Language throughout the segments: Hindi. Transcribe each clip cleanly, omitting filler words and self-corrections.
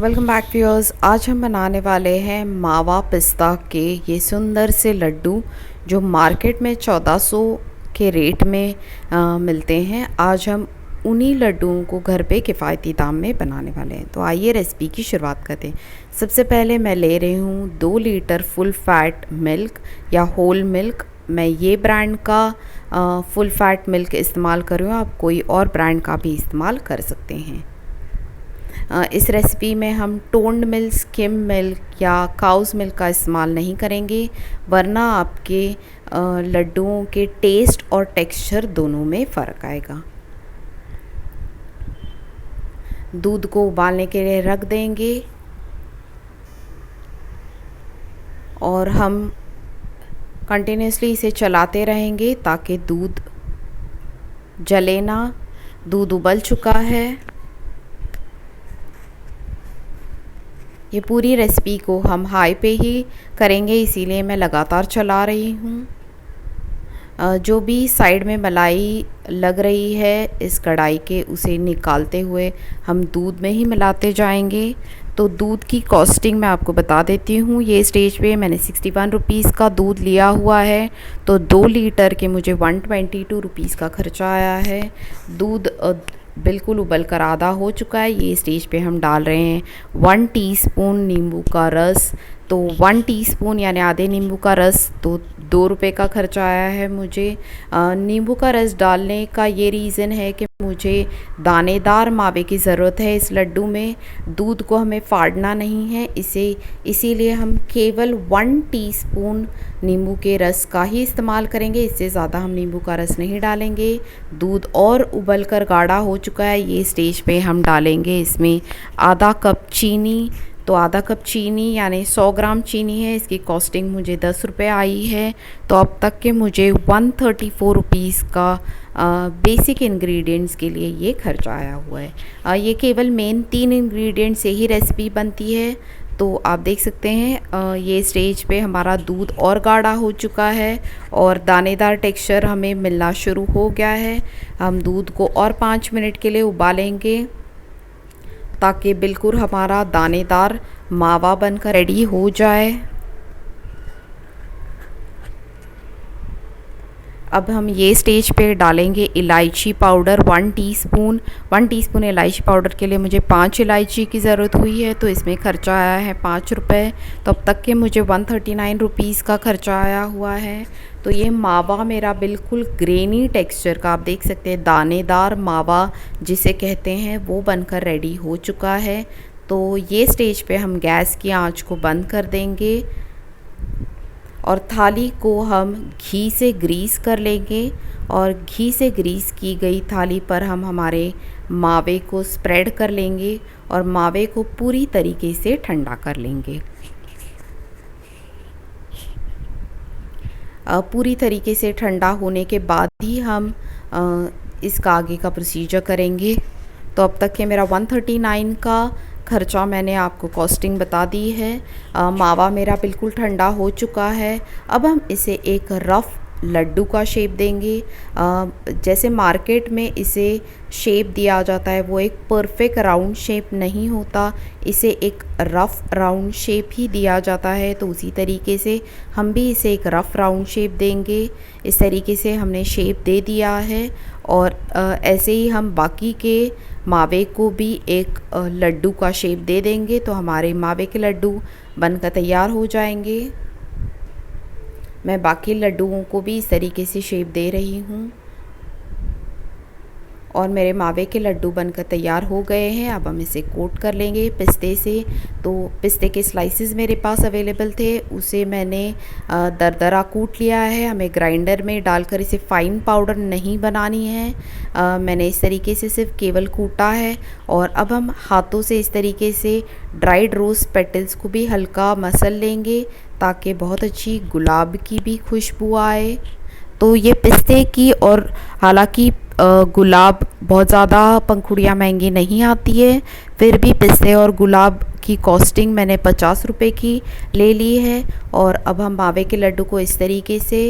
Welcome back viewers. आज हम बनाने वाले हैं मावा पिस्ता के ये सुंदर से लड्डू जो मार्केट में 1400 के रेट में मिलते हैं। आज हम उन्हीं लड्डुओं को घर पे किफ़ायती दाम में बनाने वाले हैं। तो आइए रेसिपी की शुरुआत करते हैं। सबसे पहले मैं ले रही हूँ 2 लीटर फुल फैट मिल्क या होल मिल्क। मैं ये ब्रांड का फुल फैट मिल्क इस्तेमाल कर रही हूँ, आप कोई और ब्रांड का भी इस्तेमाल कर सकते हैं। इस रेसिपी में हम टोन्ड मिल्क, स्किम मिल्क या काउस मिल्क का इस्तेमाल नहीं करेंगे, वरना आपके लड्डुओं के टेस्ट और टेक्सचर दोनों में फ़र्क आएगा। दूध को उबालने के लिए रख देंगे और हम कंटिन्यूसली इसे चलाते रहेंगे ताकि दूध जले ना। दूध उबल चुका है। ये पूरी रेसिपी को हम हाई पे ही करेंगे, इसीलिए मैं लगातार चला रही हूँ। जो भी साइड में मलाई लग रही है इस कढ़ाई के, उसे निकालते हुए हम दूध में ही मिलाते जाएंगे। तो दूध की कॉस्टिंग मैं आपको बता देती हूँ। ये स्टेज पे मैंने 61 रुपीज़ का दूध लिया हुआ है, तो 2 लीटर के मुझे 122 रुपीज़ का खर्चा आया है। दूध बिल्कुल उबल कर आधा हो चुका है। ये स्टेज पे हम डाल रहे हैं 1 टीस्पून नींबू का रस। तो 1 टीस्पून यानी आधे नींबू का रस, तो 2 रुपये का खर्चा आया है मुझे। नींबू का रस डालने का ये रीज़न है कि मुझे दानेदार मावे की ज़रूरत है इस लड्डू में। दूध को हमें फाड़ना नहीं है, इसीलिए हम केवल 1 टीस्पून नींबू के रस का ही इस्तेमाल करेंगे। इससे ज़्यादा हम नींबू का रस नहीं डालेंगे। दूध और उबल कर गाढ़ा हो चुका है। ये स्टेज पे हम डालेंगे इसमें आधा कप चीनी। तो आधा कप चीनी यानी 100 ग्राम चीनी है। इसकी कॉस्टिंग मुझे 10 रुपये आई है। तो अब तक के मुझे 134 रुपीज़ का बेसिक इंग्रेडिएंट्स के लिए ये खर्चा आया हुआ है। ये केवल मेन 3 इंग्रेडिएंट से ही रेसिपी बनती है। तो आप देख सकते हैं ये स्टेज पे हमारा दूध और गाढ़ा हो चुका है और दानेदार टेक्सचर हमें मिलना शुरू हो गया है। हम दूध को और 5 मिनट के लिए उबालेंगे ताकि बिल्कुल हमारा दानेदार मावा बनकर रेडी हो जाए। अब हम ये स्टेज पे डालेंगे इलायची पाउडर 1 टीस्पून। 1 टीस्पून इलायची पाउडर के लिए मुझे 5 इलायची की ज़रूरत हुई है, तो इसमें खर्चा आया है 5 रुपये। तो अब तक के मुझे 139 रुपीज़ का खर्चा आया हुआ है। तो ये मावा मेरा बिल्कुल ग्रेनी टेक्सचर का, आप देख सकते हैं दानेदार मावा जिसे कहते हैं, वो बनकर रेडी हो चुका है। तो ये स्टेज पे हम गैस की आंच को बंद कर देंगे और थाली को हम घी से ग्रीस कर लेंगे और घी से ग्रीस की गई थाली पर हम हमारे मावे को स्प्रेड कर लेंगे और मावे को पूरी तरीके से ठंडा कर लेंगे। पूरी तरीके से ठंडा होने के बाद ही हम इसका आगे का प्रोसीजर करेंगे। तो अब तक के मेरा 139 का खर्चा मैंने आपको कॉस्टिंग बता दी है। मावा मेरा बिल्कुल ठंडा हो चुका है। अब हम इसे एक रफ़ लड्डू का शेप देंगे। जैसे मार्केट में इसे शेप दिया जाता है, वो एक परफेक्ट राउंड शेप नहीं होता, इसे एक रफ़ राउंड शेप ही दिया जाता है। तो उसी तरीके से हम भी इसे एक रफ़ राउंड शेप देंगे। इस तरीके से हमने शेप दे दिया है और ऐसे ही हम बाकी के मावे को भी एक लड्डू का शेप दे देंगे। तो हमारे मावे के लड्डू बनकर तैयार हो जाएंगे। मैं बाकी लड्डुओं को भी इस तरीके से शेप दे रही हूँ और मेरे मावे के लड्डू बनकर तैयार हो गए हैं। अब हम इसे कोट कर लेंगे पिस्ते से। तो पिस्ते के स्लाइसेस मेरे पास अवेलेबल थे, उसे मैंने दरदरा कूट लिया है। हमें ग्राइंडर में डालकर इसे फ़ाइन पाउडर नहीं बनानी है। मैंने इस तरीके से सिर्फ केवल कूटा है और अब हम हाथों से इस तरीके से ड्राइड रोज़ पेटल्स को भी हल्का मसल लेंगे ताकि बहुत अच्छी गुलाब की भी खुशबू आए। तो ये पिस्ते की, और हालांकि गुलाब बहुत ज़्यादा पंखुड़ियाँ महंगी नहीं आती है, फिर भी पिस्ते और गुलाब की कॉस्टिंग मैंने 50 रुपये की ले ली है। और अब हम मावे के लड्डू को इस तरीके से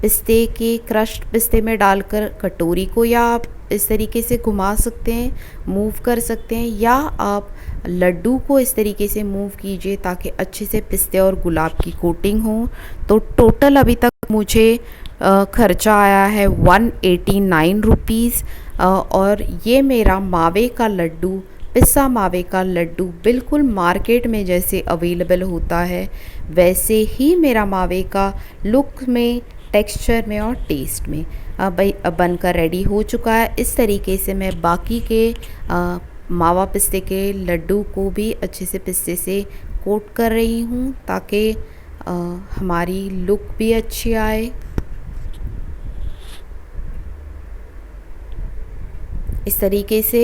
पिस्ते के क्रश्ड पिस्ते में डालकर कटोरी को या इस तरीके से घुमा सकते हैं, मूव कर सकते हैं, या आप लड्डू को इस तरीके से मूव कीजिए ताकि अच्छे से पिस्ते और गुलाब की कोटिंग हो। तो टोटल अभी तक मुझे खर्चा आया है 189 रुपीज़। और ये मेरा मावे का लड्डू, पिस्ता मावे का लड्डू बिल्कुल मार्केट में जैसे अवेलेबल होता है वैसे ही मेरा मावे का लुक में, टेक्सचर में और टेस्ट में बनकर रेडी हो चुका है। इस तरीके से मैं बाकी के मावा पिस्ते के लड्डू को भी अच्छे से पिस्ते से कोट कर रही हूँ ताकि हमारी लुक भी अच्छी आए। इस तरीके से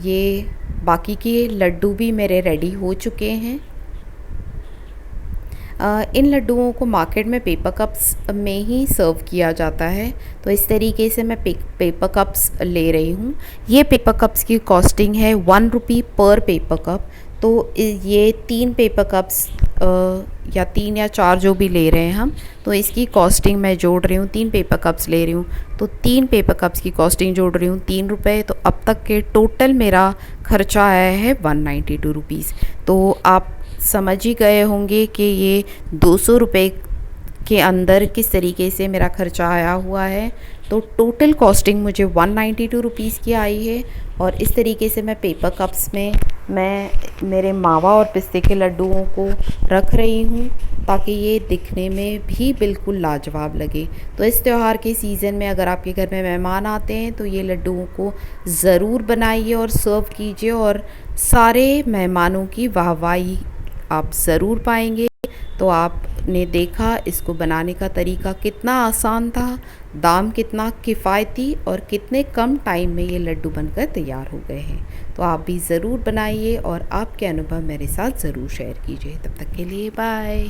ये बाकी के लड्डू भी मेरे रेडी हो चुके हैं। इन लड्डुओं को मार्केट में पेपर कप्स में ही सर्व किया जाता है, तो इस तरीके से मैं पेपर कप्स ले रही हूँ। ये पेपर कप्स की कॉस्टिंग है 1 रुपी पर पेपर कप। तो ये 3 पेपर कप्स या 3 या 4 जो भी ले रहे हैं हम, तो इसकी कॉस्टिंग मैं जोड़ रही हूँ। 3 पेपर कप्स ले रही हूँ तो 3 पेपर कप्स की कॉस्टिंग जोड़ रही हूँ 3 रुपये। तो अब तक के टोटल मेरा खर्चा आया है 192 रुपीज़। तो आप समझ ही गए होंगे कि ये 200 रुपये के अंदर किस तरीके से मेरा खर्चा आया हुआ है। तो टोटल कॉस्टिंग मुझे 192 रुपीज़ की आई है। और इस तरीके से मैं पेपर कप्स में मेरे मावा और पिस्ते के लड्डुओं को रख रही हूँ ताकि ये दिखने में भी बिल्कुल लाजवाब लगे। तो इस त्यौहार के सीज़न में अगर आपके घर में मेहमान आते हैं तो ये लड्डुओं को ज़रूर बनाइए और सर्व कीजिए, और सारे मेहमानों की वाहवाही आप ज़रूर पाएंगे। तो आपने देखा इसको बनाने का तरीका कितना आसान था, दाम कितना किफ़ायती और कितने कम टाइम में ये लड्डू बनकर तैयार हो गए हैं। तो आप भी ज़रूर बनाइए और आपके अनुभव मेरे साथ ज़रूर शेयर कीजिए। तब तक के लिए बाय।